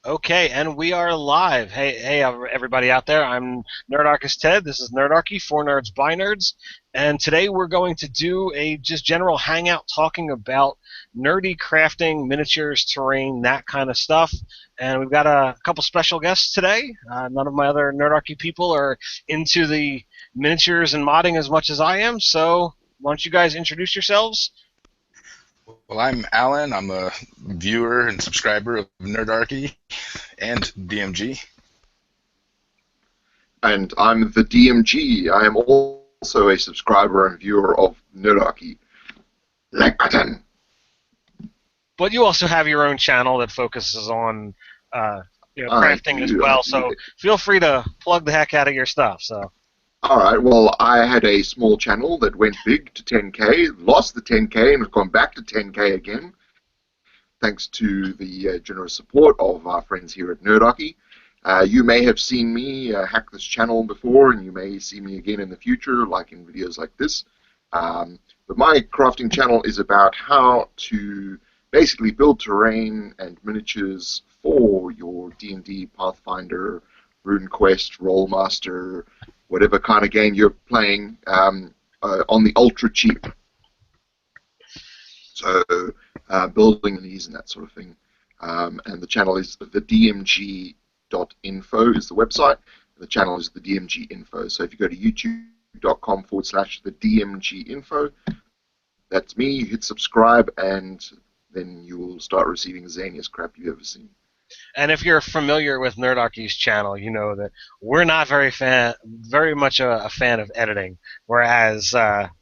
Okay, and we are live. Hey, everybody out there. I'm Nerdarchy Ted. This is Nerdarchy, for nerds by nerds, and today we're going to do a just general hangout talking about nerdy crafting, miniatures, terrain, that kind of stuff. And we've got a couple special guests today. None of my other Nerdarchy people are into the miniatures and modding as much as I am, so why don't you guys introduce yourselves? Well, I'm Alan. I'm a viewer and subscriber of Nerdarchy and DMG. And I'm the DMG. I am also a subscriber and viewer of Nerdarchy. Like button. But you also have your own channel that focuses on uh, I crafting as do. well. So feel free to plug the heck out of your stuff. So All right. Well, I had a small channel that went big to 10K, lost the 10K, and has gone back to 10K again, thanks to the generous support of our friends here at Nerdarchy. You may have seen me hack this channel before, and you may see me again in the future, like in videos like this. But my crafting channel is about how to basically build terrain and miniatures for your D&D, Pathfinder, RuneQuest, Rollmaster, whatever kind of game you're playing on the ultra cheap. So building these and that sort of thing. And the channel is the dmg.info is the website. And the channel is the DMG info. So if you go to youtube.com/the DMG info, that's me. You hit subscribe, and then you will start receiving the zaniest crap you've ever seen. and if you're familiar with Nerdarchy's channel, you know that we're not very much a fan of editing. Whereas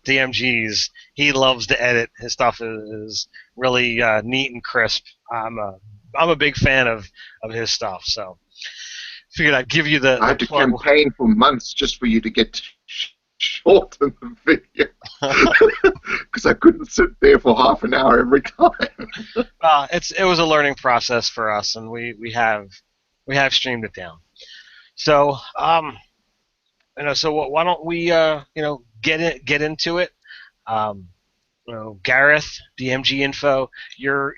DMG's, he loves to edit. His stuff is really neat and crisp. I'm a big fan of his stuff. So figured I'd give you I the had to plug. campaign for months just for you to get to shorten the video because I couldn't sit there for half an hour every time. It was a learning process for us, and we have streamed it down. So why don't we get into it? Um, Gareth, DMG info. You're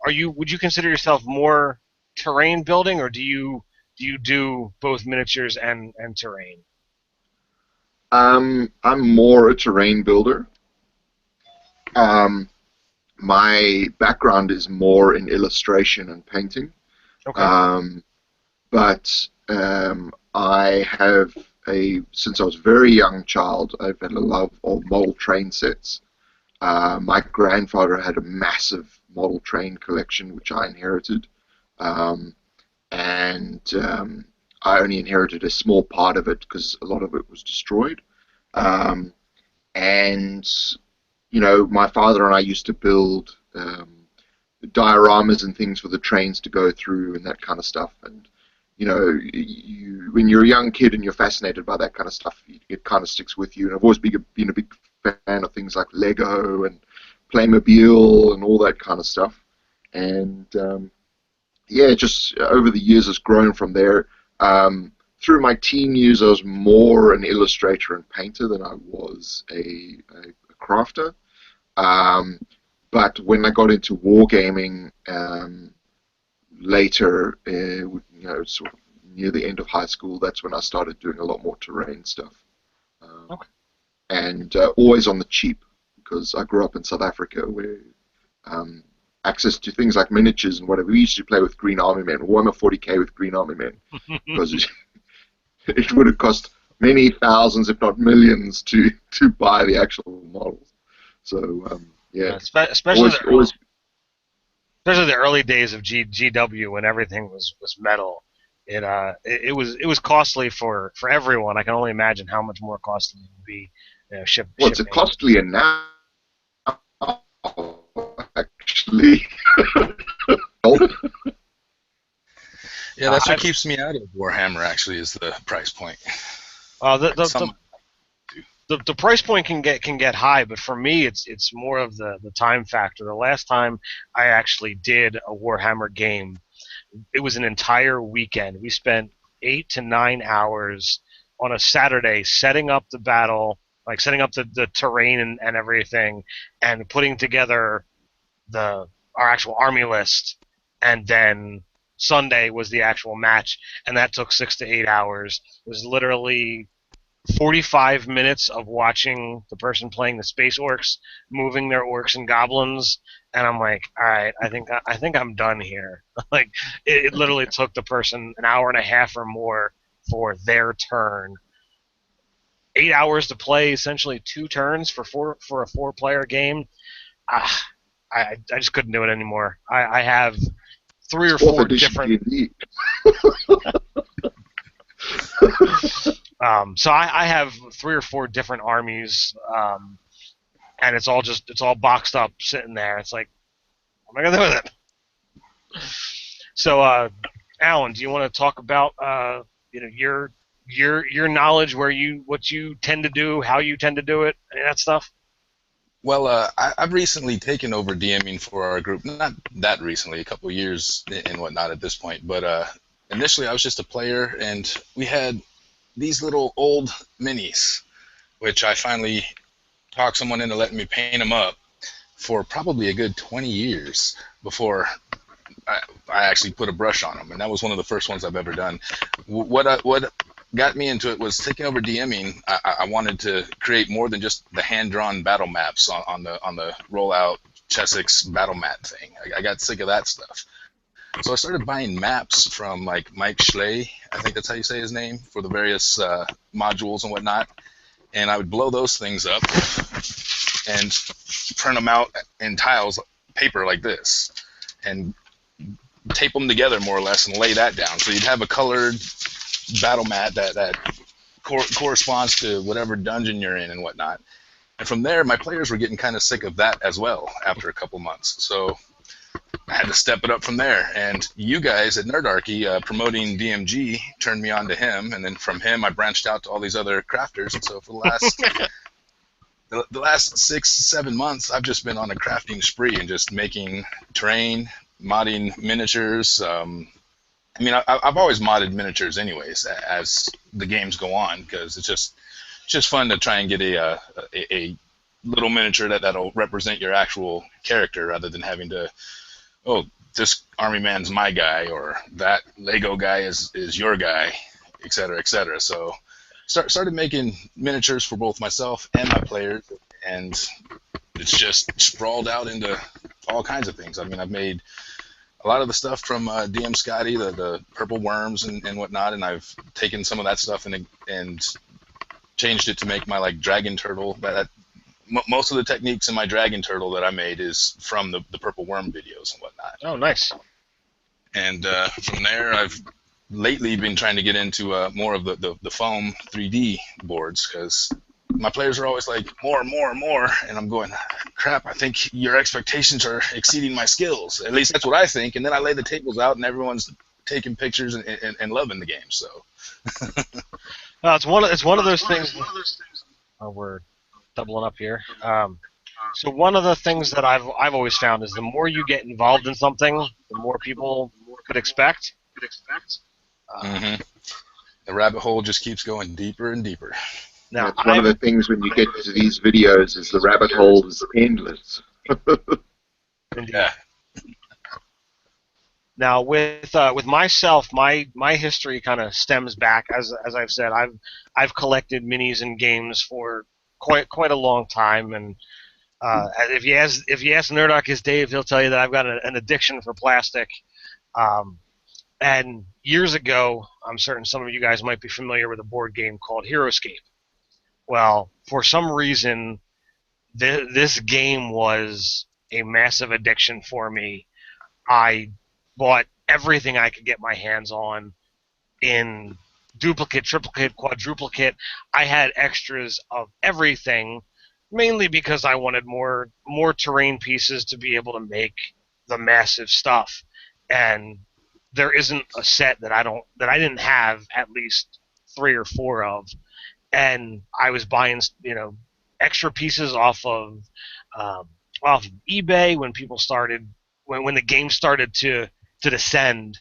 are you Would you consider yourself more terrain building, or do you do both miniatures and terrain? I'm more a terrain builder. Um, my background is more in illustration and painting. Okay. Um, but I have since I was a very young child, I've had a love of model train sets. My grandfather had a massive model train collection, which I inherited. Um, and I only inherited a small part of it because a lot of it was destroyed. Um, and my father and I used to build dioramas and things for the trains to go through and that kind of stuff. And when you're a young kid and you're fascinated by that kind of stuff, it kind of sticks with you. And I've always been a big fan of things like Lego and Playmobil and all that kind of stuff. And yeah, just over the years, it's grown from there. Through my teen years, I was more an illustrator and painter than I was a crafter. Um, but when I got into wargaming later, sort of near the end of high school, that's when I started doing a lot more terrain stuff. Um, Okay. and always on the cheap, because I grew up in South Africa where um, access to things like miniatures and whatever. We used to play with Green Army Men, Warhammer 40K with Green Army Men, because it would have cost many thousands, if not millions, to buy the actual models. So yeah, Especially always always. the early days of GW when everything was metal. It was costly for everyone. I can only imagine how much more costly it would be, Well, it's shipping. costlier now, actually. Yeah, that's what I've keeps me out of Warhammer. Actually, is the price point. the, And the, the, some do. the price point can get high, but for me, it's more of the time factor. The last time I actually did a Warhammer game, it was an entire weekend. We spent 8 to 9 hours on a Saturday setting up the battle, like setting up the terrain and everything, and putting together the our actual army list, and then Sunday was the actual match, and that took 6 to 8 hours. It was literally 45 minutes of watching the person playing the space orcs moving their orcs and goblins, and I'm like, all right, I think I'm done here. Like it literally took the person an hour and a half or more for their turn. 8 hours to play, essentially 2 turns for a 4-player game. Ah, I just couldn't do it anymore. I have 3 or 4 different. D&D. So I have 3 or 4 different armies, and it's all boxed up sitting there. It's like, what am I gonna do with it? So, Alan, do you want to talk about your knowledge, what you tend to do, how you tend to do it, and that stuff? Well, I've recently taken over DMing for our group. Not that recently, a couple years and whatnot at this point. But initially, I was just a player, and we had these little old minis, which I finally talked someone into letting me paint them up for probably a good 20 years before I actually put a brush on them. And that was one of the first ones I've ever done. What got me into it was taking over DMing. I wanted to create more than just the hand-drawn battle maps on the rollout Chessex battle map thing. I got sick of that stuff. So I started buying maps from like Mike Schley, I think that's how you say his name, for the various modules and whatnot. And I would blow those things up and print them out in tiles, paper like this, and tape them together more or less and lay that down. So you'd have a colored battle mat that corresponds to whatever dungeon you're in and whatnot. And from there, my players were getting kind of sick of that as well after a couple months. So I had to step it up from there. And you guys at Nerdarchy, promoting DMG, turned me on to him. And then from him, I branched out to all these other crafters. And so for the last 6-7 months, I've just been on a crafting spree and just making terrain, modding miniatures. I mean, I've always modded miniatures anyways as the games go on, because it's just fun to try and get a little miniature that'll represent your actual character rather than having to, oh, this army man's my guy or that Lego guy is your guy, et cetera, et cetera. So started making miniatures for both myself and my players, and it's just sprawled out into all kinds of things. I mean, I've made a lot of the stuff from DM Scotty, the purple worms and whatnot, and I've taken some of that stuff and changed it to make my like dragon turtle. Most of the techniques in my dragon turtle that I made is from the purple worm videos and whatnot. Oh, nice. And from there, I've lately been trying to get into more of the foam 3D boards, because my players are always like, more, and I'm going, crap, I think your expectations are exceeding my skills. At least that's what I think. And then I lay the tables out, and everyone's taking pictures and loving the game. So it's one of those things. Oh, we're doubling up here. So one of the things that I've always found is the more you get involved in something, the more people could expect. The rabbit hole just keeps going deeper and deeper. Now, that's one of the things when you get to these videos is the rabbit hole is endless. Yeah. Now with myself, my history kind of stems back, as I've said, I've collected minis and games for quite a long time, and if you ask Nerdarchy Dave, he'll tell you that I've got an addiction for plastic. And years ago, I'm certain some of you guys might be familiar with a board game called HeroScape. Well, for some reason, this game was a massive addiction for me. I bought everything I could get my hands on in duplicate, triplicate, quadruplicate. I had extras of everything, mainly because I wanted more terrain pieces to be able to make the massive stuff. And there isn't a set that I didn't have at least 3 or 4 of. And I was buying, extra pieces off of eBay when people started, when the game started to descend,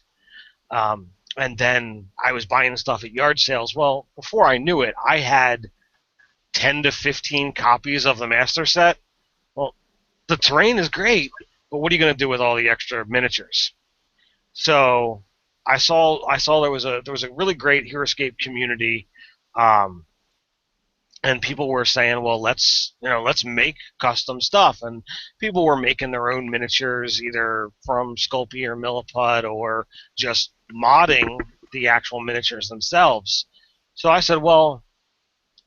and then I was buying stuff at yard sales. Well, before I knew it, I had 10 to 15 copies of the master set. Well, the terrain is great, but what are you going to do with all the extra miniatures? So I saw there was a really great HeroScape community, um, and people were saying, well, let's make custom stuff, and people were making their own miniatures either from Sculpey or Milliput or just modding the actual miniatures themselves. So I said, well,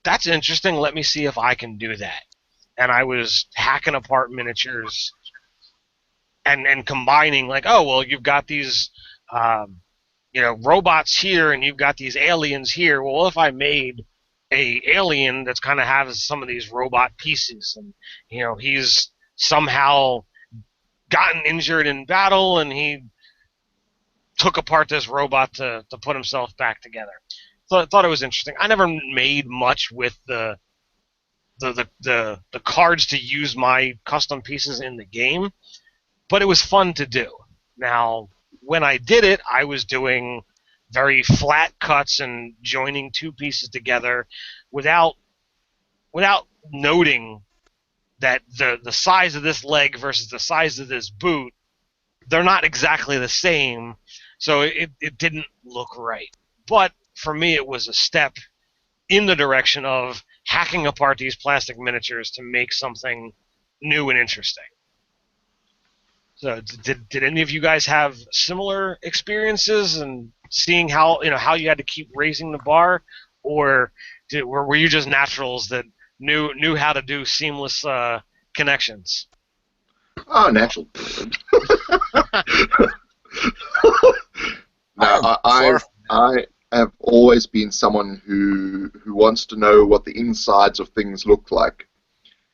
that's interesting. Let me see if I can do that. And I was hacking apart miniatures and combining, like, oh well, you've got these um, robots here and you've got these aliens here. Well, if I made a alien that's kind of has some of these robot pieces, and he's somehow gotten injured in battle and he took apart this robot to put himself back together. So I thought it was interesting. I never made much with the cards to use my custom pieces in the game, but it was fun to do. Now, when I did it, I was doing very flat cuts and joining two pieces together without noting that the size of this leg versus the size of this boot, they're not exactly the same, so it didn't look right. But for me, it was a step in the direction of hacking apart these plastic miniatures to make something new and interesting. So, did any of you guys have similar experiences and seeing how you had to keep raising the bar, or were you just naturals that knew how to do seamless connections? Oh, natural. No, I have always been someone who wants to know what the insides of things look like.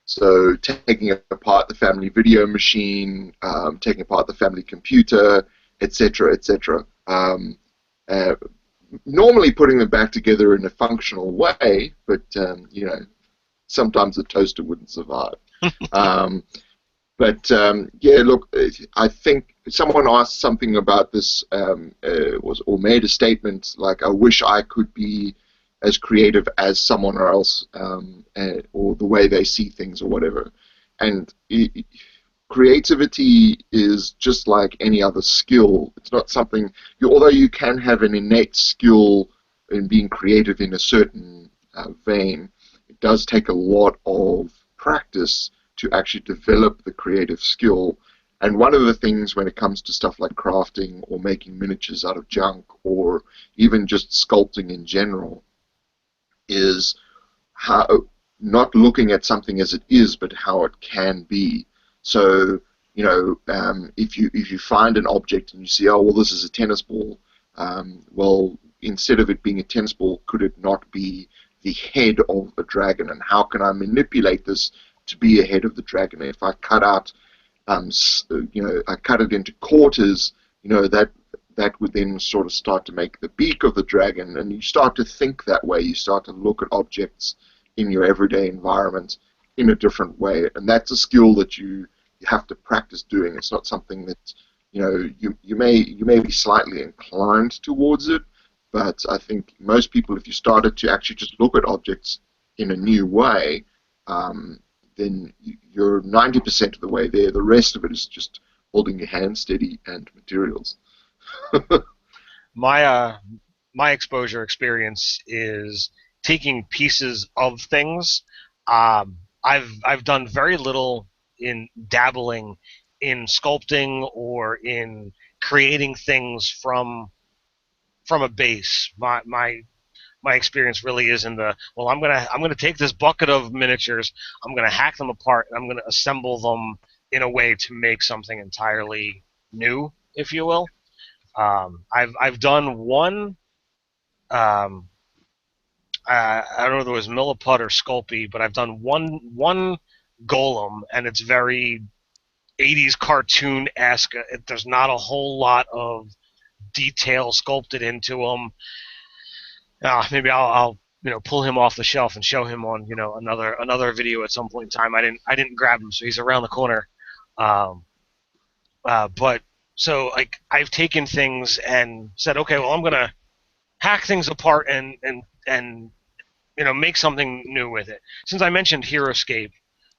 So taking apart the family video machine, taking apart the family computer, etc., etc. Normally putting them back together in a functional way, but sometimes the toaster wouldn't survive. Yeah, look, I think someone asked something about this, or made a statement like, "I wish I could be as creative as someone else, or the way they see things, or whatever." And creativity is just like any other skill. It's not something although you can have an innate skill in being creative in a certain vein, it does take a lot of practice to actually develop the creative skill. And one of the things when it comes to stuff like crafting or making miniatures out of junk or even just sculpting in general is how not looking at something as it is, but how it can be. So, if you find an object and you see, oh well, this is a tennis ball. Well, instead of it being a tennis ball, could it not be the head of a dragon? And how can I manipulate this to be a head of the dragon? If I cut out, I cut it into quarters, that would then sort of start to make the beak of the dragon, and you start to think that way. You start to look at objects in your everyday environment in a different way, and that's a skill that you have to practice doing. It's not something that you may be slightly inclined towards it, but I think most people, if you started to actually just look at objects in a new way, then you're 90% of the way there. The rest of it is just holding your hand steady and materials. My exposure experience is taking pieces of things. I've done very little in dabbling in sculpting or in creating things from a base. My experience really is in I'm gonna take this bucket of miniatures, I'm gonna hack them apart, and I'm gonna assemble them in a way to make something entirely new, if you will. I've done one. Um, I don't know if it was Milliput or Sculpey, but I've done one golem, and it's very 80s cartoon-esque. There's not a whole lot of detail sculpted into them. Maybe I'll pull him off the shelf and show him on another video at some point in time. I didn't grab him, so he's around the corner. But so like I've taken things and said, okay, well I'm gonna hack things apart and make something new with it. Since I mentioned HeroScape,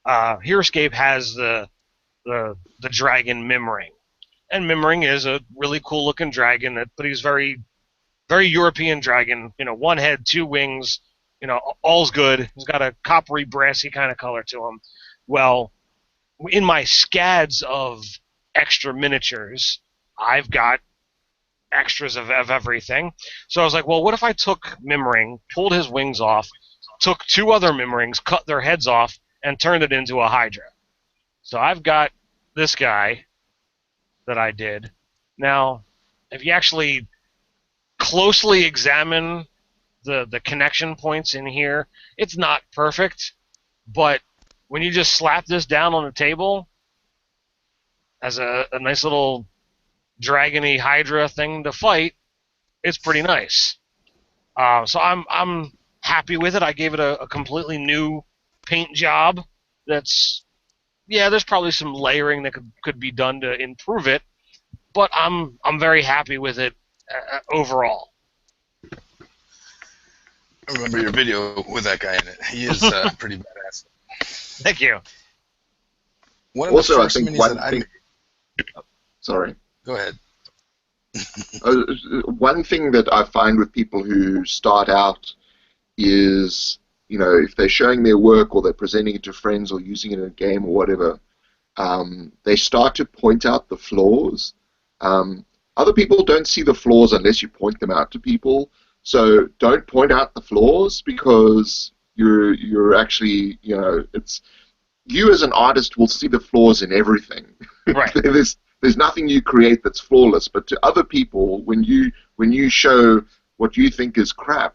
HeroScape has the dragon mim ring. And Mimring is a really cool looking dragon, but he's very, very European dragon. One head, two wings. All's good. He's got a coppery, brassy kind of color to him. Well, in my scads of extra miniatures, I've got extras of everything. So I was like, well, what if I took Mimring, pulled his wings off, took two other Mimrings, cut their heads off, and turned it into a Hydra? So I've got this guy that I did. Now, if you actually closely examine the connection points in here, it's not perfect, but when you just slap this down on the table as a nice little dragony Hydra thing to fight, it's pretty nice. So I'm happy with it. I gave it a completely new paint job. There's probably some layering that could be done to improve it, but I'm very happy with it overall. I remember your video with that guy in it. He is pretty badass. Thank you. One of the Also, I first think minis one that thing. Sorry. Go ahead. One thing that I find with people who start out is, if they're showing their work or they're presenting it to friends or using it in a game or whatever, they start to point out the flaws. Other people don't see the flaws unless you point them out to people. So don't point out the flaws, because you're actually, it's you as an artist will see the flaws in everything. Right. There's nothing you create that's flawless, but to other people, when you show what you think is crap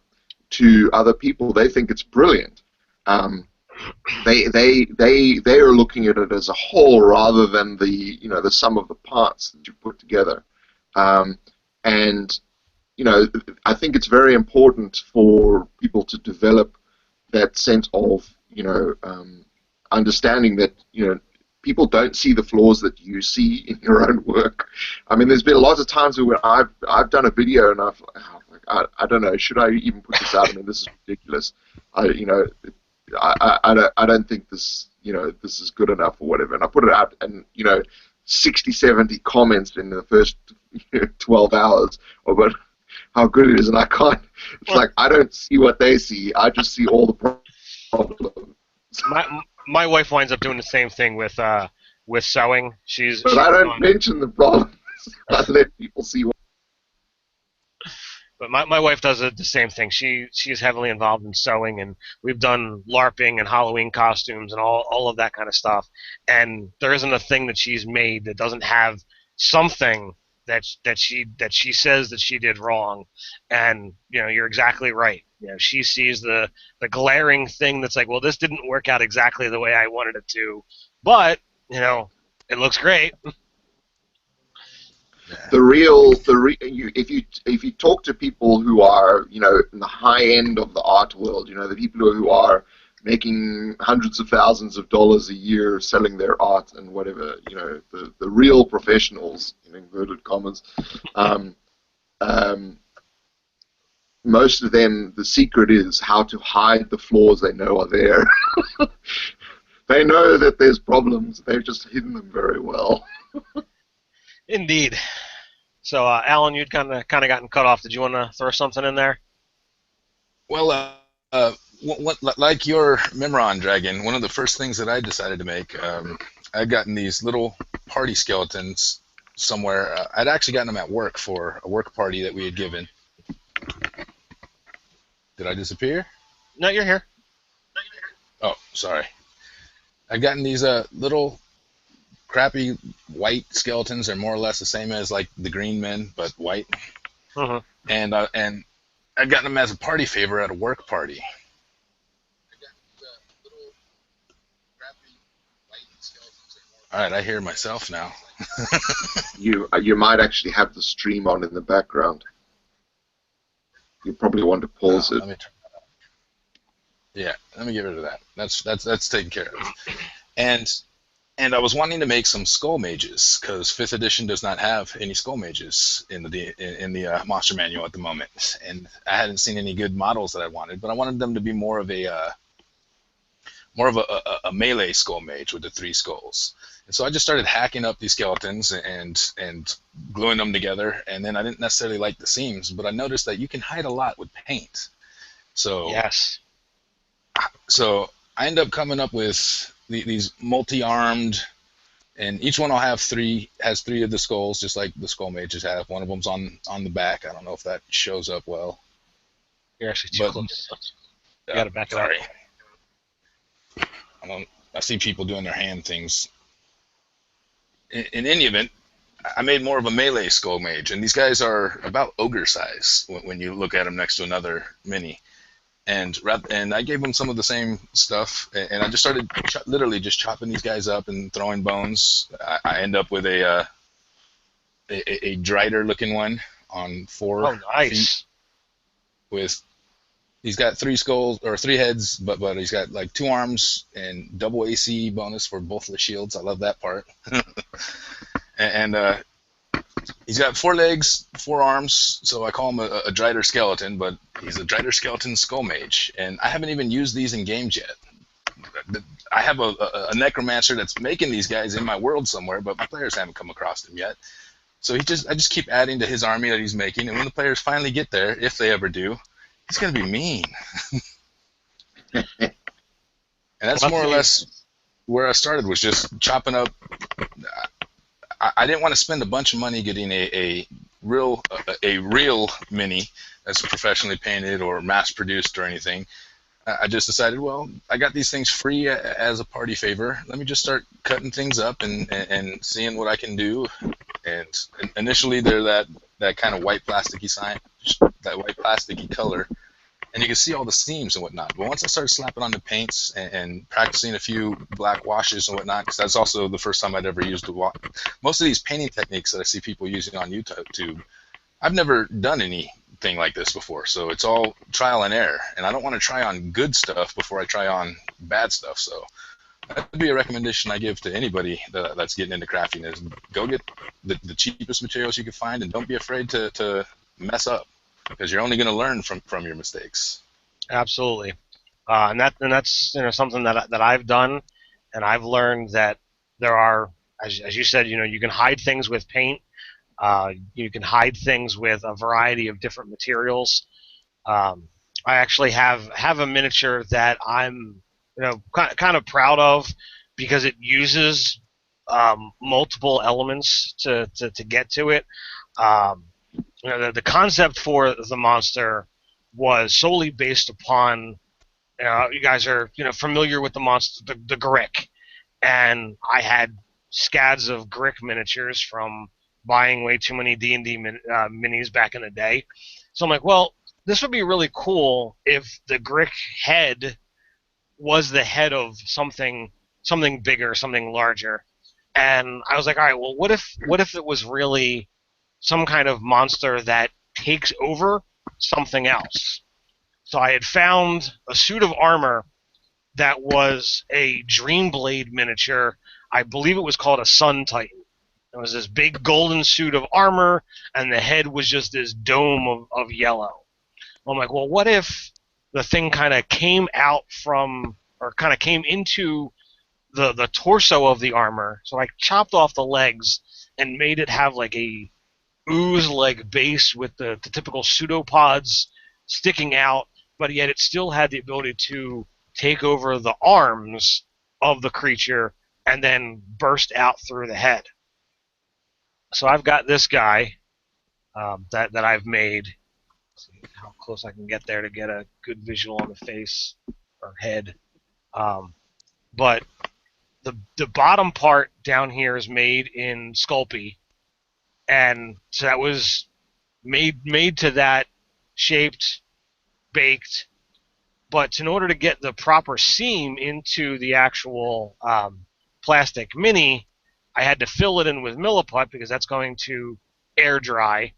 to other people, they think it's brilliant. They are looking at it as a whole rather than the sum of the parts that you put together. And I think it's very important for people to develop that sense of understanding that people don't see the flaws that you see in your own work. I mean, there's been lots of times where I've done a video and I don't know, should I even put this out? I mean, this is ridiculous. I don't think this this is good enough or whatever. And I put it out, and 60, 70 comments in the first 12 hours about how good it is, and I can't. It's like I don't see what they see. I just see all the problems. My wife winds up doing the same thing with sewing. But I don't mention the problems. I let people see what. But my wife does the same thing. She is heavily involved in sewing, and we've done LARPing and Halloween costumes and all of that kind of stuff. And there isn't a thing that she's made that doesn't have something that she says that she did wrong. And you're exactly right. She sees the glaring thing that's like, well, this didn't work out exactly the way I wanted it to, but it looks great. If you talk to people who are in the high end of the art world, the people who are making hundreds of thousands of dollars a year selling their art and whatever, the real professionals in inverted commas, most of them, the secret is how to hide the flaws they know are there. They know that there's problems, they've just hidden them very well. Indeed. So, Alan, you'd kind of gotten cut off. Did you want to throw something in there? Well, like your Mimron dragon, one of the first things that I decided to make, I'd gotten these little party skeletons somewhere. I'd actually gotten them at work for a work party that we had given. Did I disappear? No, you're here. Oh, sorry. I'd gotten these little crappy white skeletons. Are more or less the same as like the green men, but white. Uh-huh. And I'd gotten them as a party favor at a work party. All right, I hear myself now. You might actually have the stream on in the background. You probably want to pause it. Let me turn that off. Yeah, let me get rid of that. That's taken care of. And I was wanting to make some skull mages, because 5th edition does not have any skull mages in the monster manual at the moment, and I hadn't seen any good models that I wanted, but I wanted them to be more of a more of a melee skull mage with the 3 skulls. And so I just started hacking up these skeletons and gluing them together. And then I didn't necessarily like the seams, but I noticed that you can hide a lot with paint. Yes. So I end up coming up with these multi-armed, and each one has 3 of the skulls, just like the skull mages have. One of them's on the back. I don't know if that shows up well. You're actually too close. You got to back it up. I see people doing their hand things. In any event, I made more of a melee skull mage, and these guys are about ogre size when you look at them next to another mini. And I gave them some of the same stuff, and I just started literally just chopping these guys up and throwing bones. I end up with a Drider looking one on 4 feet. He's got 3 skulls or 3 heads, but he's got like 2 arms and double AC bonus for both the shields. I love that part. and he's got 4 legs, 4 arms, so I call him a Drider skeleton, but he's a Drider skeleton skull mage. And I haven't even used these in games yet. I have a necromancer that's making these guys in my world somewhere, but my players haven't come across them yet. So I just keep adding to his army that he's making, and when the players finally get there, if they ever do, he's going to be mean. And that's more or less where I started, was just chopping up. I didn't want to spend a bunch of money getting a real mini that's professionally painted or mass produced or anything. I just decided, well, I got these things free as a party favor. Let me just start cutting things up and seeing what I can do. And initially they're that kind of white plasticky that white plasticky color, and you can see all the seams and whatnot. But once I started slapping on the paints and practicing a few black washes and whatnot, because that's also the first time I'd ever used most of these painting techniques that I see people using on YouTube, I've never done anything like this before, so it's all trial and error, and I don't want to try on good stuff before I try on bad stuff. So that would be a recommendation I give to anybody that's getting into crafting, is go get the cheapest materials you can find, and don't be afraid to mess up, because you're only going to learn from your mistakes. Absolutely. And that's something that I've done, and I've learned that there are, as you said, you can hide things with paint. You can hide things with a variety of different materials. I actually have a miniature that I'm kind of proud of, because it uses multiple elements to get to it. The concept for the monster was solely based upon, you guys are familiar with the monster, the Grick, and I had scads of Grick miniatures from buying way too many D&D minis back in the day. So I'm like, well, this would be really cool if the Grick head was the head of something bigger, something larger. And I was like, all right, well, what if it was really some kind of monster that takes over something else? So I had found a suit of armor that was a Dreamblade miniature. I believe it was called a Sun Titan. It was this big golden suit of armor, and the head was just this dome of yellow. I'm like, well, what if the thing kind of came out from, or kind of came into the torso of the armor? So I chopped off the legs and made it have like a ooze-like base with the typical pseudopods sticking out, but yet it still had the ability to take over the arms of the creature and then burst out through the head. So I've got this guy that I've made. Let's see how close I can get there to get a good visual on the face or head. But the bottom part down here is made in Sculpey, and so that was made to that, shaped, baked. But in order to get the proper seam into the actual plastic mini, I had to fill it in with Milliput, because that's going to air dry.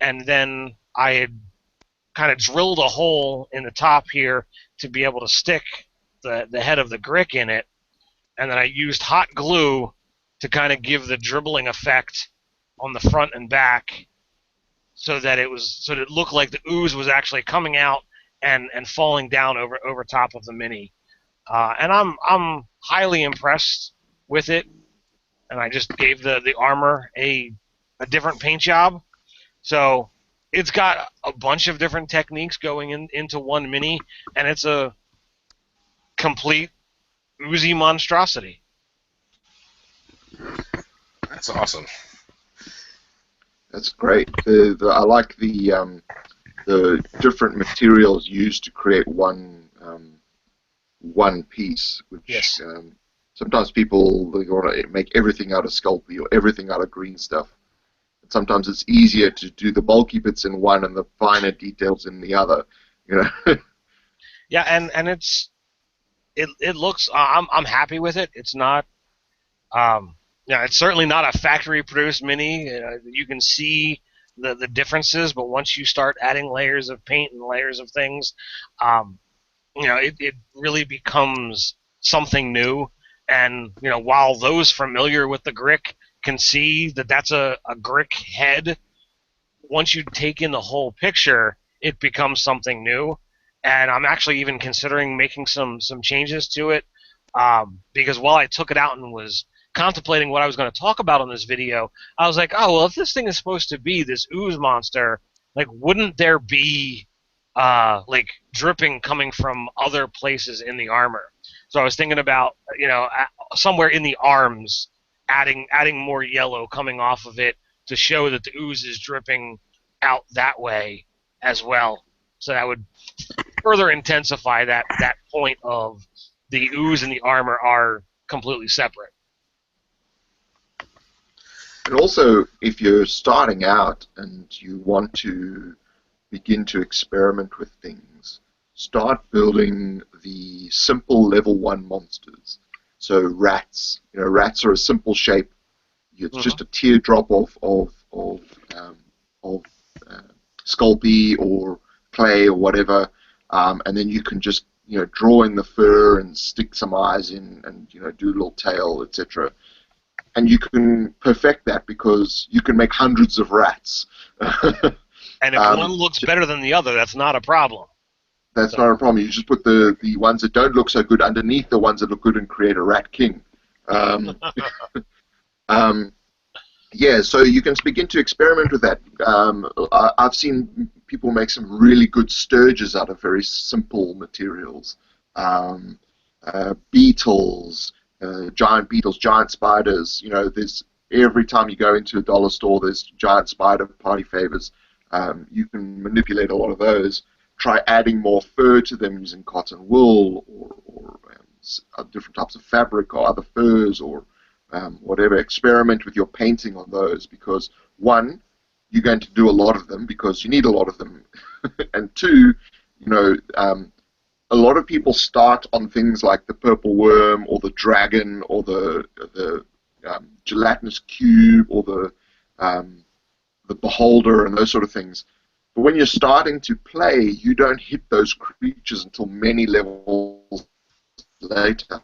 And then I had kind of drilled a hole in the top here to be able to stick the head of the Grick in it. And then I used hot glue to kind of give the dribbling effect on the front and back, so that it looked like the ooze was actually coming out and falling down over top of the mini. and I'm highly impressed with it. And I just gave the armor a different paint job, so it's got a bunch of different techniques going into one mini, and it's a complete oozy monstrosity. That's awesome. That's great. I like the different materials used to create one piece, which Yes. sometimes people they want to make everything out of Sculpey or everything out of green stuff. Sometimes it's easier to do the bulky bits in one and the finer details in the other. You know. Yeah, and it looks. I'm happy with it. It's not. Yeah, it's certainly not a factory produced mini. You can see the differences, but once you start adding layers of paint and layers of things, um, it really becomes something new. And while those familiar with the Grick can see that that's a Grick head, once you take in the whole picture, it becomes something new. And I'm actually even considering making some changes to it, because while I took it out and was contemplating what I was going to talk about on this video, I was like, oh well, if this thing is supposed to be this ooze monster, like wouldn't there be like dripping coming from other places in the armor? So I was thinking about somewhere in the arms, adding more yellow coming off of it to show that the ooze is dripping out that way as well. So that would further intensify that point of the ooze and the armor are completely separate. And also, if you're starting out and you want to begin to experiment with things, start building the simple level 1 monsters. So rats, rats are a simple shape. It's just a teardrop of Sculpey or clay or whatever, and then you can just draw in the fur and stick some eyes in and do a little tail, etc. And you can perfect that because you can make hundreds of rats. And if one looks better than the other, that's not a problem. That's not a problem. You just put the ones that don't look so good underneath the ones that look good and create a rat king. Yeah, so you can begin to experiment with that. I've seen people make some really good sturges out of very simple materials. Beetles, giant beetles, giant spiders. There's every time you go into a dollar store, there's giant spider party favors. You can manipulate a lot of those. Try adding more fur to them using cotton wool or different types of fabric or other furs or whatever. Experiment with your painting on those because, one, you're going to do a lot of them because you need a lot of them. And two, a lot of people start on things like the purple worm or the dragon or the gelatinous cube or the beholder and those sort of things. But when you're starting to play, you don't hit those creatures until many levels later.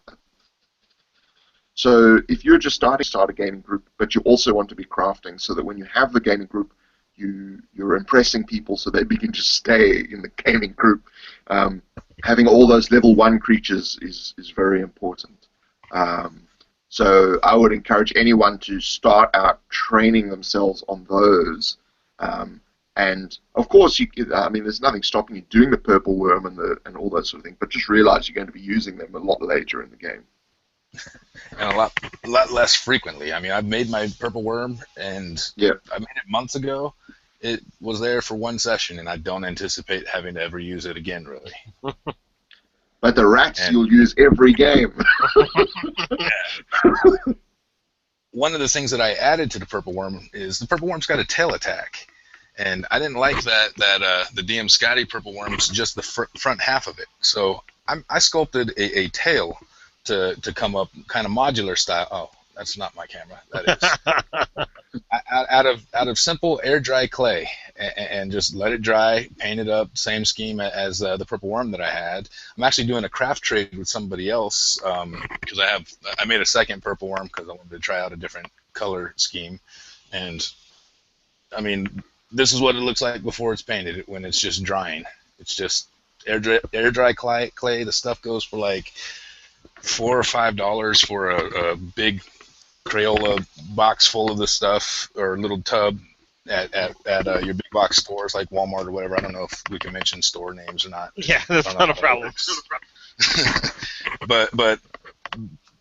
So if you're just starting to start a gaming group, but you also want to be crafting so that when you have the gaming group, you're impressing people so they begin to stay in the gaming group. Having all those level 1 creatures is very important. So I would encourage anyone to start out training themselves on those. And of course, there's nothing stopping you doing the purple worm and all that sort of thing, but just realize you're going to be using them a lot later in the game. And a lot less frequently. I mean, I've made my purple worm, and I made it months ago. It was there for one session, and I don't anticipate having to ever use it again, really. But the rats you'll use every game. One of the things that I added to the purple worm is the purple worm's got a tail attack. And I didn't like that the DM Scotty purple worm's just the front half of it. So I sculpted a tail to come up kind of modular style. Oh, that's not my camera. That is out of simple air dry clay and just let it dry, paint it up, same scheme as the purple worm that I had. I'm actually doing a craft trade with somebody else because I made a second purple worm because I wanted to try out a different color scheme. And I mean, this is what it looks like before it's painted when it's just drying. It's just air dry clay. The stuff goes for like $4 or $5 for a big Crayola box full of the stuff, or a little tub at your big box stores like Walmart or whatever. I don't know if we can mention store names or not. Yeah, I that's don't know not a how that problem. works. but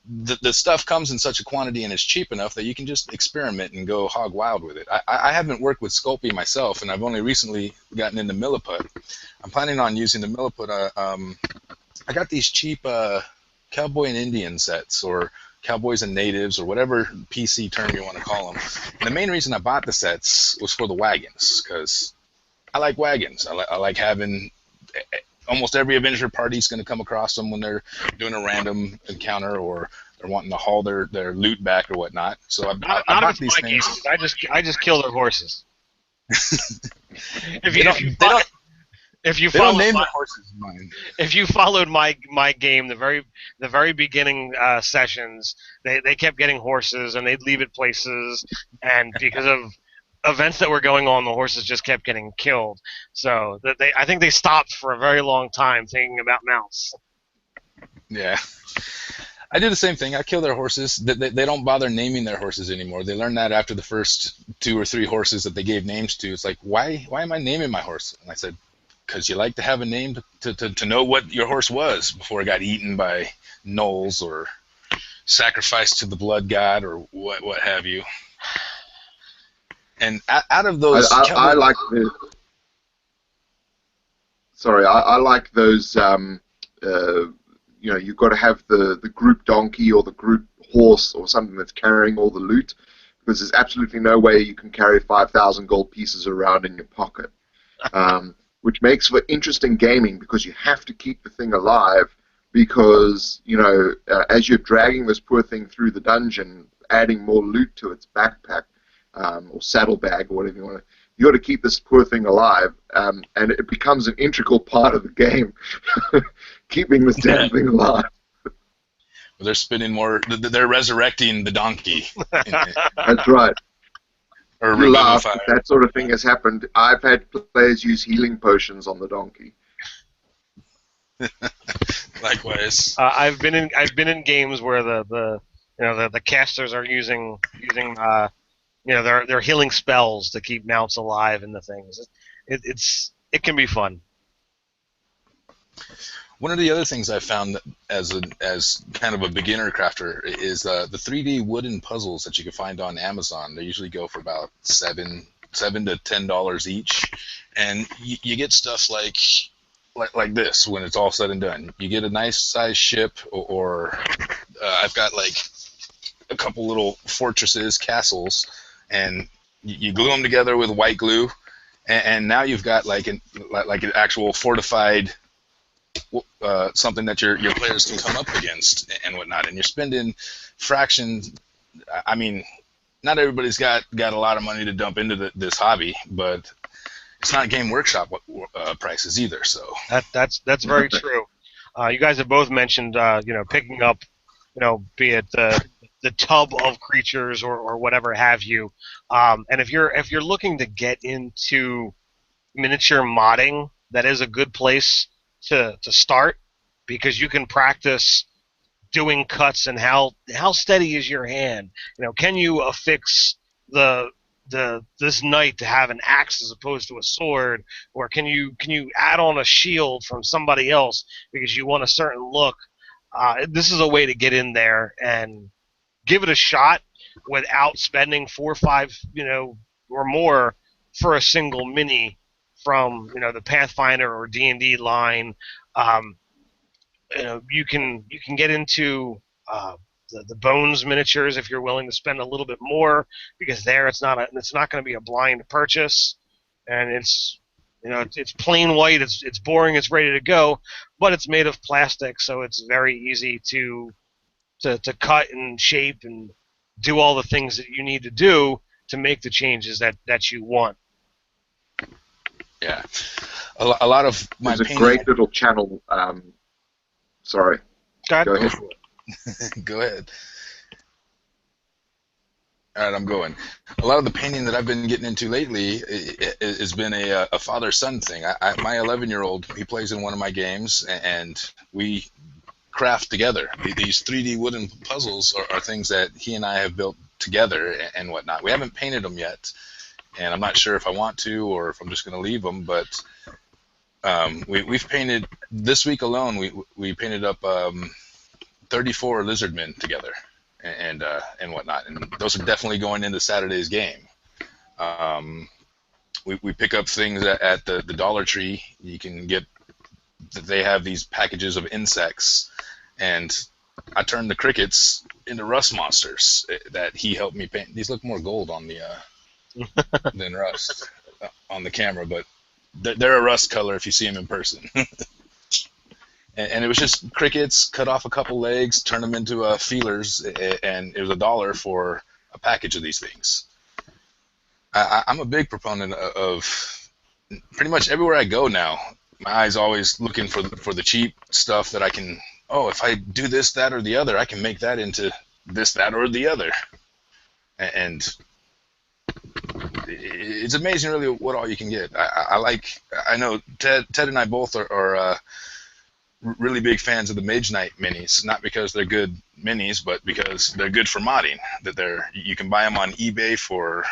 the stuff comes in such a quantity and is cheap enough that you can just experiment and go hog wild with it. I haven't worked with Sculpey myself, and I've only recently gotten into Milliput. I'm planning on using the Milliput. I got these cheap Cowboy and Indian sets, or Cowboys and Natives, or whatever PC term you want to call them. And the main reason I bought the sets was for the wagons, because I like wagons. I like having almost every adventure party is going to come across them when they're doing a random encounter, or they're wanting to haul their loot back or whatnot. So I Not bought if these it's my game. things. I just kill their horses. They don't name the horses mine. If you followed my game, the very beginning sessions, they kept getting horses and they'd leave at places, and because of events that were going on, the horses just kept getting killed. So I think they stopped for a very long time thinking about mounts. Yeah. I do the same thing. I kill their horses. They don't bother naming their horses anymore. They learned that after the first 2 or 3 horses that they gave names to. It's like, why am I naming my horse? And I said, because you like to have a name to know what your horse was before it got eaten by gnolls or sacrificed to the blood god or what have you. And out of those, I like the. Sorry, I like those. You've got to have the group donkey or the group horse or something that's carrying all the loot, because there's absolutely no way you can carry 5,000 gold pieces around in your pocket. Which makes for interesting gaming, because you have to keep the thing alive, because as you're dragging this poor thing through the dungeon, adding more loot to its backpack or saddlebag or whatever you got to keep this poor thing alive, and it becomes an integral part of the game, keeping this damn thing alive. They're spinning more. They're resurrecting the donkey. That's right. Or you laugh, that sort of thing has happened. I've had players use healing potions on the donkey. Likewise. I've been in games where the casters are using their healing spells to keep mounts alive and the things. It can be fun. One of the other things I found as kind of a beginner crafter is the 3D wooden puzzles that you can find on Amazon. They usually go for about $7 to $10 each, and you get stuff like this when it's all said and done. You get a nice size ship, or I've got like a couple little fortresses, castles, and you glue them together with white glue, and now you've got like an actual fortified something that your players can come up against and whatnot. And you're spending fractions. I mean, not everybody's got a lot of money to dump into this hobby, but it's not Game Workshop prices either. So that's very true. You guys have both mentioned picking up, be it the tub of creatures or whatever have you. And if you're looking to get into miniature modding, that is a good place to start, because you can practice doing cuts and how steady is your hand. Can you affix this knight to have an axe as opposed to a sword, or can you add on a shield from somebody else because you want a certain look? This is a way to get in there and give it a shot without spending 4 or 5 or more for a single mini from the Pathfinder or D&D line. You can get into the Bones miniatures if you're willing to spend a little bit more, because there it's not going to be a blind purchase, and it's plain white, it's boring, it's ready to go, but it's made of plastic, so it's very easy to cut and shape and do all the things that you need to do to make the changes that you want. Yeah, a lot of my There's a great little channel. Sorry. Go ahead. Go ahead. All right, I'm going. A lot of the painting that I've been getting into lately has been a father-son thing. My 11-year-old, he plays in one of my games, and we craft together. These 3D wooden puzzles are things that he and I have built together and whatnot. We haven't painted them yet, and I'm not sure if I want to or if I'm just going to leave them. But we've painted this week alone. We painted up 34 lizardmen together and whatnot, and those are definitely going into Saturday's game. We pick up things at the Dollar Tree. You can get. They have these packages of insects, and I turned the crickets into rust monsters that he helped me paint. These look more gold on the than rust on the camera, but they're a rust color if you see them in person. and it was just crickets, cut off a couple legs, turn them into feelers, and it was $1 for a package of these things. I'm a big proponent of pretty much everywhere I go now. My eye's always looking for the cheap stuff that I can. Oh, if I do this, that, or the other, I can make that into this, that, or the other. And it's amazing, really, what all you can get. I know Ted and I both are really big fans of the Mage Knight minis, not because they're good minis, but because they're good for modding. You can buy them on eBay for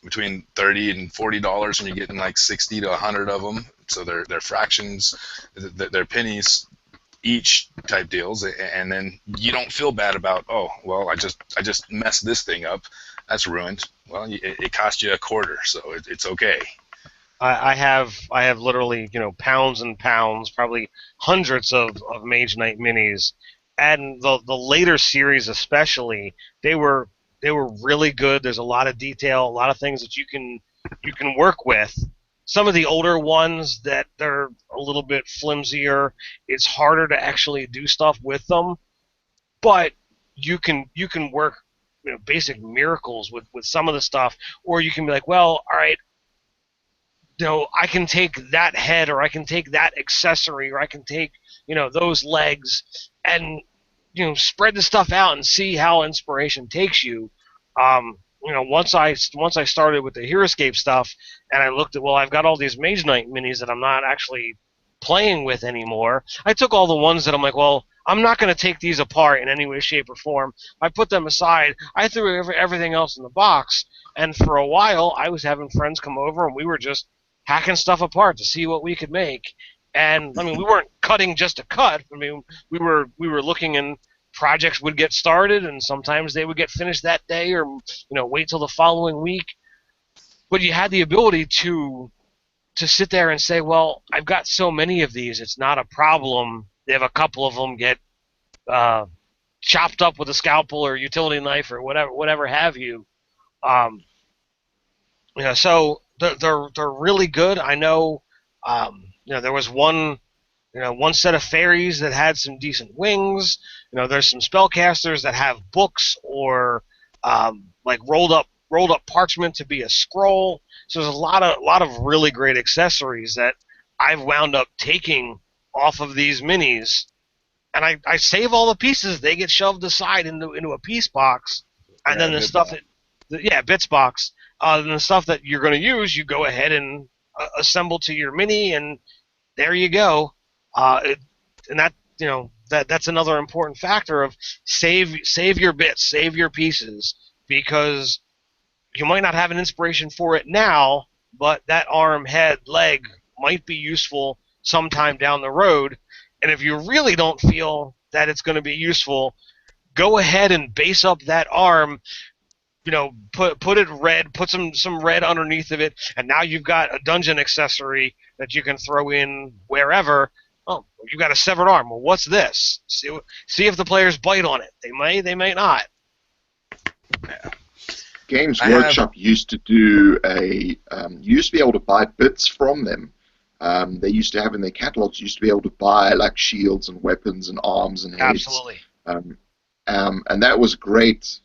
between $30 and $40, and you're getting like 60 to 100 of them. So they're fractions, they're pennies each type deals, and then you don't feel bad about, oh, well, I just messed this thing up, that's ruined. Well, it cost you $0.25, so it's okay. I have literally, pounds and pounds, probably hundreds of Mage Knight minis, and the later series especially, they were really good. There's a lot of detail, a lot of things that you can work with. Some of the older ones that they're a little bit flimsier, it's harder to actually do stuff with them, but you can work basic miracles with some of the stuff, or you can be like, well, all right, I can take that head, or I can take that accessory, or I can take those legs, and spread the stuff out and see how inspiration takes you. Once I started with the Heroescape stuff, and I looked at, well, I've got all these Mage Knight minis that I'm not actually playing with anymore. I took all the ones that I'm like, well, I'm not going to take these apart in any way, shape, or form. I put them aside. I threw everything else in the box, and for a while, I was having friends come over, and we were just hacking stuff apart to see what we could make. And I mean, we weren't cutting just to cut. I mean, we were looking, and projects would get started, and sometimes they would get finished that day, or wait till the following week. But you had the ability to sit there and say, well, I've got so many of these, it's not a problem if a couple of them get chopped up with a scalpel or utility knife or whatever have you. So they're really good. I know, there was one set of fairies that had some decent wings. There's some spellcasters that have books or like rolled up parchment to be a scroll. So there's a lot of really great accessories that I've wound up taking off of these minis, and I save all the pieces. They get shoved aside into a piece box, and then the stuff bits box. And the stuff that you're going to use, you go ahead and assemble to your mini, and there you go. And that's another important factor of save your bits, save your pieces, because you might not have an inspiration for it now, but that arm, head, leg might be useful sometime down the road. And if you really don't feel that it's going to be useful, go ahead and base up that arm. Put it red, put some red underneath of it, and now you've got a dungeon accessory that you can throw in wherever. Oh, you've got a severed arm. Well, what's this? See if the players bite on it. They may not. Yeah. Games Workshop used to do used to be able to buy bits from them. They used to have in their catalogs, used to be able to buy like shields and weapons and arms and heads. Absolutely. And that was great.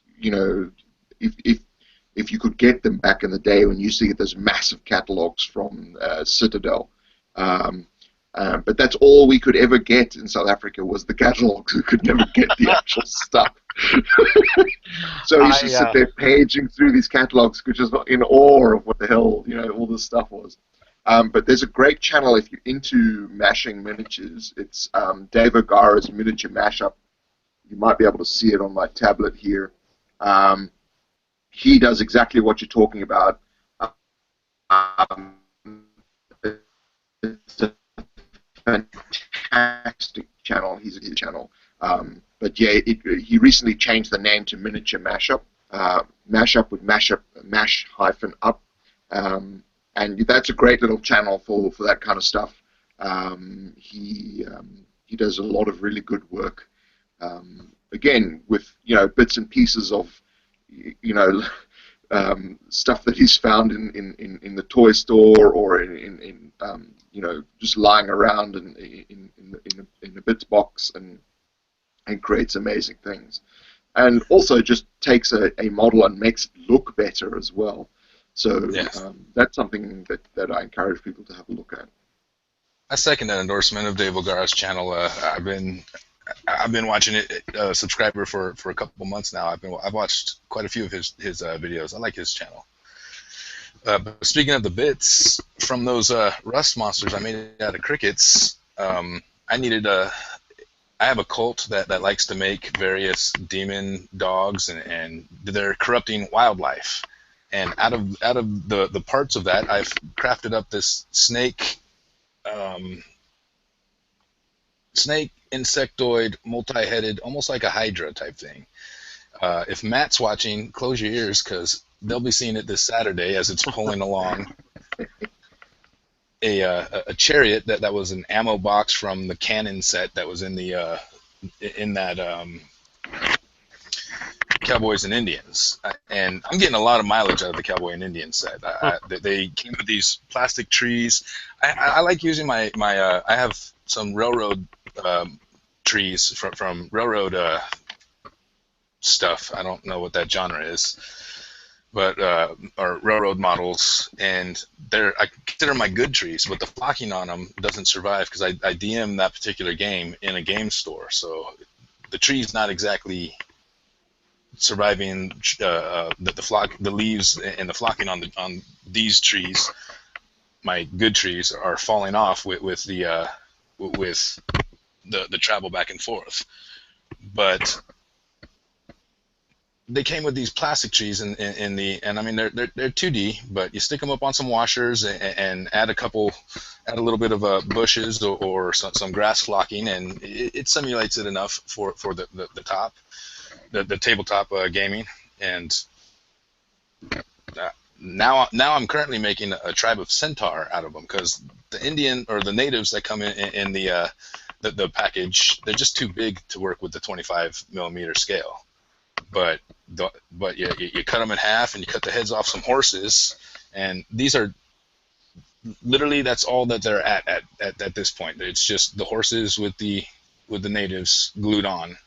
If you could get them back in the day when you used to get those massive catalogs from Citadel. But that's all we could ever get in South Africa was the catalogs. We could never get the actual stuff. So we used to sit there paging through these catalogs, just in awe of what the hell all this stuff was. But there's a great channel if you're into mashing miniatures. It's Dave O'Gara's Miniature Mashup. You might be able to see it on my tablet here. He does exactly what you're talking about. Um, it's a fantastic channel. He's a good channel. But yeah, he recently changed the name to Miniature Mashup. Mashup with mash hyphen up. And that's a great little channel for that kind of stuff. He does a lot of really good work. Again, with bits and pieces of stuff that he's found in the toy store or in just lying around in a bits box and creates amazing things. And also just takes a model and makes it look better as well. So Yes. that's something that I encourage people to have a look at. I second that endorsement of Dave O'Gara's channel. I've been watching it, subscriber for a couple months now. I've watched quite a few of his videos. I like his channel. But speaking of the bits from those rust monsters I made out of crickets, I have a cult that likes to make various demon dogs and they're corrupting wildlife. And out of the parts of that, I've crafted up this snake insectoid, multi-headed, almost like a hydra type thing. If Matt's watching, close your ears because they'll be seeing it this Saturday as it's pulling along. A chariot that was an ammo box from the cannon set that was in the in that Cowboys and Indians, and I'm getting a lot of mileage out of the Cowboy and Indian set. They came with these plastic trees. I like using my I have some railroad trees from railroad stuff. I don't know what that genre is, but or railroad models, and I consider my good trees, but the flocking on them doesn't survive because I DM that particular game in a game store, so the tree's not exactly surviving. The leaves and the flocking on these trees, my good trees, are falling off with the travel back and forth. But they came with these plastic trees and I mean they're 2D, but you stick them up on some washers and add a little bit of bushes or some grass flocking, and it simulates it enough for the top. The tabletop gaming, and now I'm currently making a tribe of centaur out of them because the Indian or the natives that come in the package, they're just too big to work with the 25mm scale. But you cut them in half and you cut the heads off some horses, and these are literally that's all that they're at this point. It's just the horses with the natives glued on.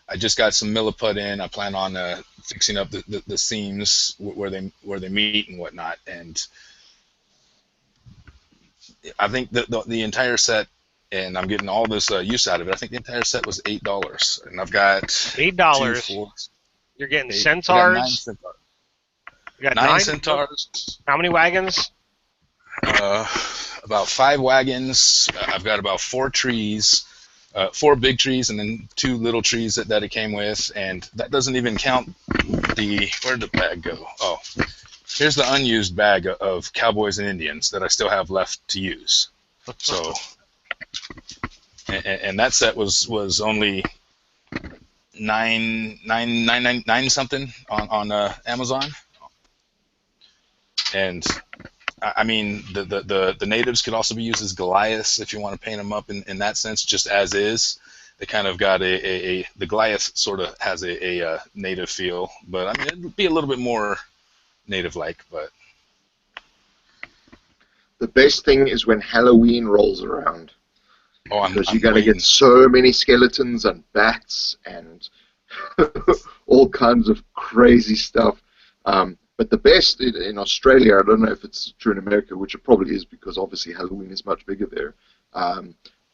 I just got some milliput in. I plan on fixing up the seams where they meet and whatnot. And I think the entire set, and I'm getting all this use out of it. I think the entire set was $8, and I've got $8. You're getting eight, centaurs. I got 9 centaurs. You got 9 centaurs. How many wagons? About 5 wagons. I've got about 4 trees. 4 big trees and then 2 little trees that it came with, and that doesn't even count where did the bag go? Oh, here's the unused bag of Cowboys and Indians that I still have left to use. So, and that set was only nine something on Amazon, and I mean, the natives could also be used as Goliaths if you want to paint them up in that sense, just as is. They kind of got the Goliath sort of has a native feel, but I mean, it'd be a little bit more native-like. But the best thing is when Halloween rolls around, because you're going to get so many skeletons and bats and all kinds of crazy stuff. But the best in Australia, I don't know if it's true in America, which it probably is because obviously Halloween is much bigger there.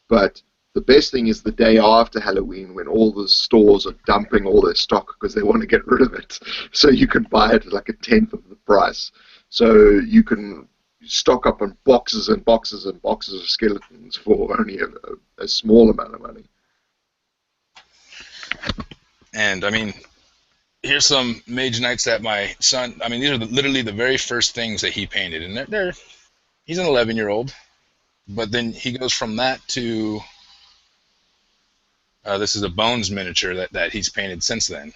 But the best thing is the day after Halloween when all the stores are dumping all their stock because they want to get rid of it. So you can buy it at like 1/10 of the price. So you can stock up on boxes and boxes and boxes of skeletons for only a small amount of money. And I mean, here's some mage knights that my son. I mean, these are literally the very first things that he painted, and he's an 11-year-old, but then he goes from that to this is a bones miniature that he's painted since then.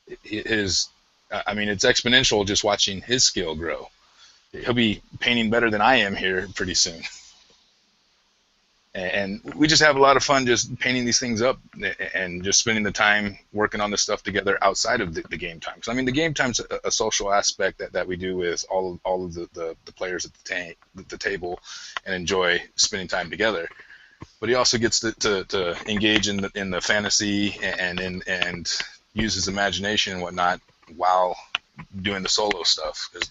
I mean, it's exponential just watching his skill grow. He'll be painting better than I am here pretty soon. And we just have a lot of fun just painting these things up and just spending the time working on this stuff together outside of the game time. So I mean, the game time's a social aspect that we do with all of the players at the table and enjoy spending time together. But he also gets to engage in the fantasy and use his imagination and whatnot while doing the solo stuff. Because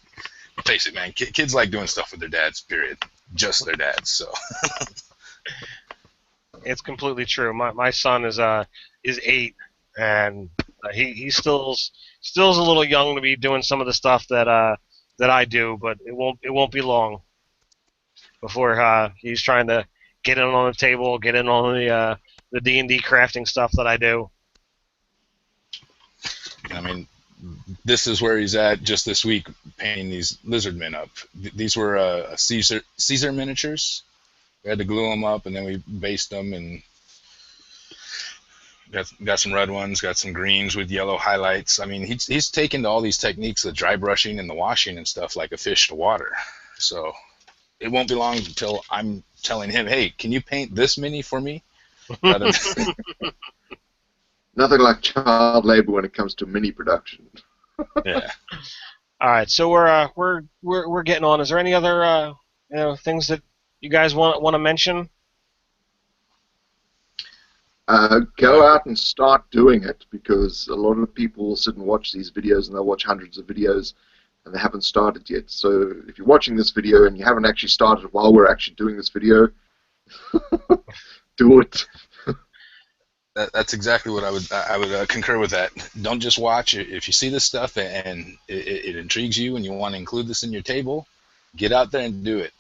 face it, man, kids like doing stuff with their dads. Period. Just their dads. So. It's completely true. My son is 8, and he's still a little young to be doing some of the stuff that I do, but it won't be long before he's trying to get in on the table, get in on the D&D crafting stuff that I do. I mean, this is where he's at just this week painting these lizard men up. These were Caesar miniatures. We had to glue them up, and then we based them, and got some red ones, got some greens with yellow highlights. I mean, he's taken to all these techniques, the dry brushing and the washing and stuff, like a fish to water. So it won't be long until I'm telling him, hey, can you paint this mini for me? Rather than Nothing like child labor when it comes to mini production. Yeah. All right, so we're getting on. Is there any other things that you guys want to mention? Go out and start doing it, because a lot of people will sit and watch these videos, and they'll watch hundreds of videos, and they haven't started yet. So if you're watching this video and you haven't actually started while we're actually doing this video, do it. That's exactly what I would concur with that. Don't just watch. If you see this stuff and it intrigues you and you want to include this in your table, get out there and do it.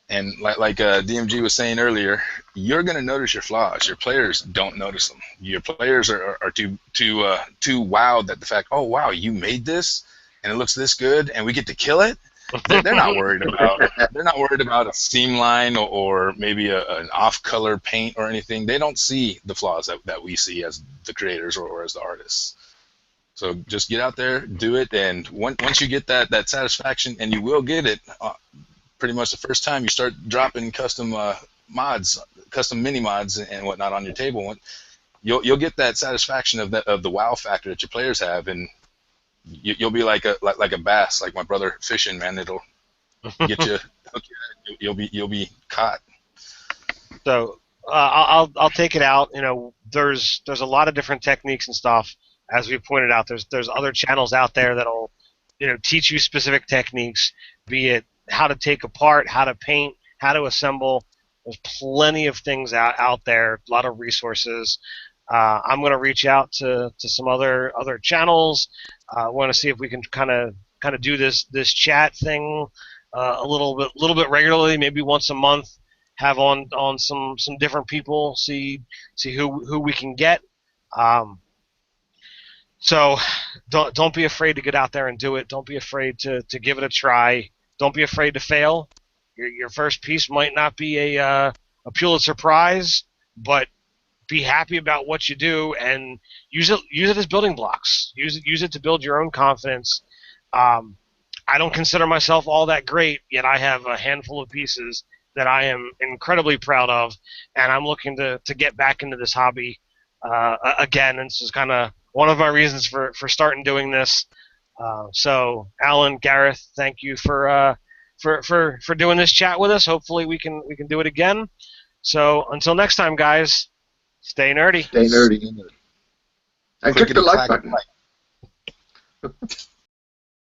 And like DMG was saying earlier, you're going to notice your flaws. Your players don't notice them. Your players are too wowed at the fact, oh wow, you made this and it looks this good and we get to kill it. They're not worried about a seam line or maybe an off-color paint or anything. They don't see the flaws that we see as the creators or as the artists. So just get out there, do it, and once you get that satisfaction, and you will get it pretty much the first time you start dropping custom mods, custom mini mods and whatnot on your table, you'll get that satisfaction of the wow factor that your players have, and you'll be like a bass, like my brother fishing, man. It'll get you, hook you, you'll be caught. So I'll take it out. There's a lot of different techniques and stuff. As we pointed out, there's other channels out there that'll teach you specific techniques, be it how to take apart, how to paint, how to assemble. There's plenty of things out there, a lot of resources. I'm going to reach out to some other channels. I want to see if we can kind of do this chat thing a little bit regularly, maybe once a month. Have on some different people, see who we can get. So don't be afraid to get out there and do it. Don't be afraid to give it a try. Don't be afraid to fail. Your first piece might not be a Pulitzer Prize, but be happy about what you do and use it as building blocks. Use it to build your own confidence. I don't consider myself all that great, yet I have a handful of pieces that I am incredibly proud of, and I'm looking to get back into this hobby again. And this is kind of one of my reasons for starting doing this. So, Alan, Gareth, thank you for doing this chat with us. Hopefully, we can do it again. So, until next time, guys, stay nerdy. Stay nerdy. And click the like button.